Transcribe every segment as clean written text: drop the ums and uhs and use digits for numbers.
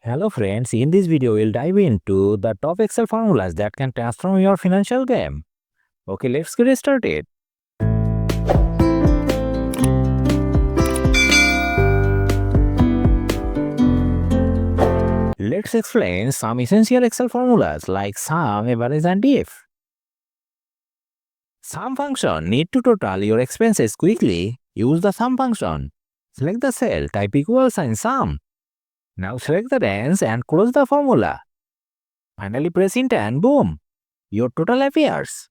Hello friends, in this video we'll dive into the top Excel formulas that can transform your financial game. Okay, let's get started. Let's explain some essential Excel formulas like sum, average and diff. Sum function need to total your expenses quickly. Use the sum function. Select the cell, type equal sign sum. Now select the range and close the formula. Finally press enter and boom, your total appears.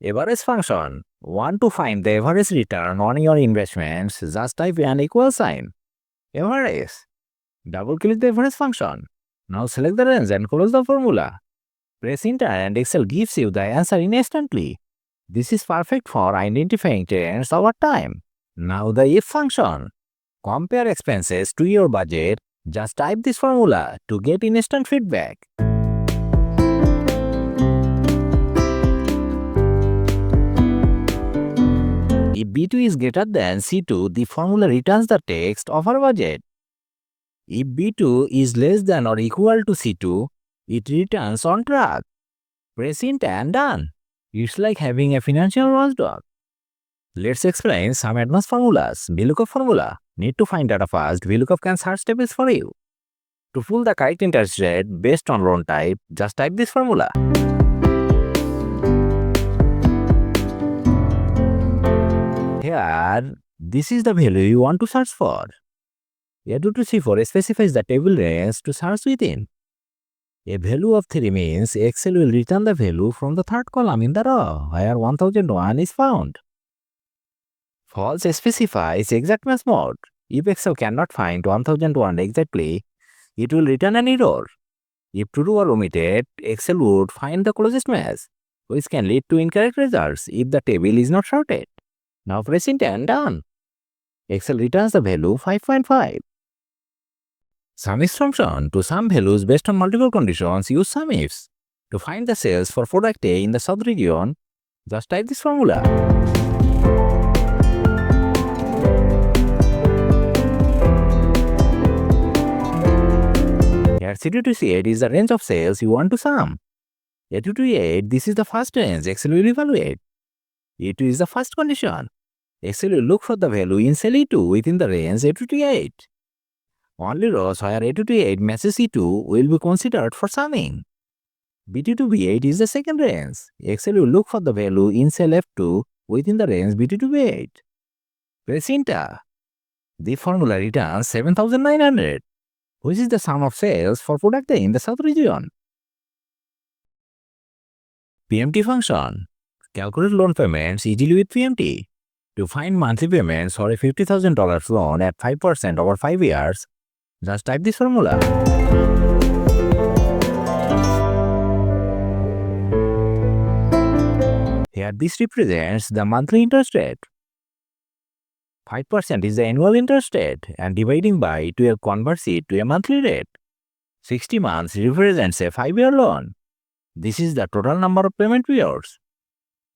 Average function. Want to find the average return on your investments, just type an equal sign. Average. Double click the average function. Now select the range and close the formula. Press enter and Excel gives you the answer instantly. This is perfect for identifying trends over time. Now the if function. Compare expenses to your budget. Just type this formula to get instant feedback. If B2 is greater than C2, the formula returns the text of our budget. If B2 is less than or equal to C2, it returns on track. Press enter and done. It's like having a financial watchdog. Let's explain some advanced formulas. VLOOKUP formula. Need to find data fast, VLOOKUP can search tables for you. To pull the correct interest rate based on loan type, just type this formula. Here, this is the value you want to search for. A2 to C4 specifies the table range to search within. A value of 3 means Excel will return the value from the third column in the row where 1001 is found. False specifies exact match mode. If Excel cannot find 1001 exactly, it will return an error. If true or omitted, Excel would find the closest match, which can lead to incorrect results if the table is not sorted. Now press enter and done. Excel returns the value 5.5. SUMIFS function. To sum values based on multiple conditions, use SUMIFS. To find the sales for product A in the south region, just type this formula. Here C2 to C8 is the range of sales you want to sum. A2 to A8, this is the first range Excel will evaluate. A2 is the first condition. Excel will look for the value in cell E2 within the range A2 to A8. Only rows where A2 to A8 matches E2 will be considered for summing. B2 to B8 is the second range. Excel will look for the value in cell F2 within the range B2 to B8. Press enter. The formula returns 7,900, which is the sum of sales for product A in the south region. PMT function. Calculate loan payments easily with PMT. To find monthly payments for a $50,000 loan at 5% over 5 years, just type this formula. Here this represents the monthly interest rate. 5% is the annual interest rate and dividing by 12 converts it to a monthly rate. 60 months represents a 5-year loan. This is the total number of payment years.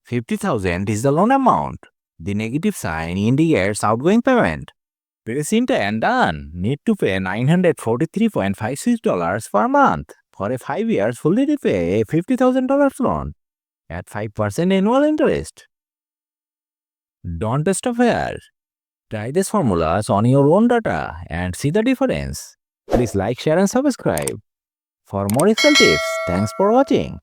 50,000 is the loan amount. The negative sign indicates outgoing payment. Press enter and done. Need to pay $943.56 per month for a 5 years fully repay a $50,000 loan at 5% annual interest. Don't stop here. Try these formulas on your own data and see the difference. Please like, share and subscribe. For more Excel tips, thanks for watching.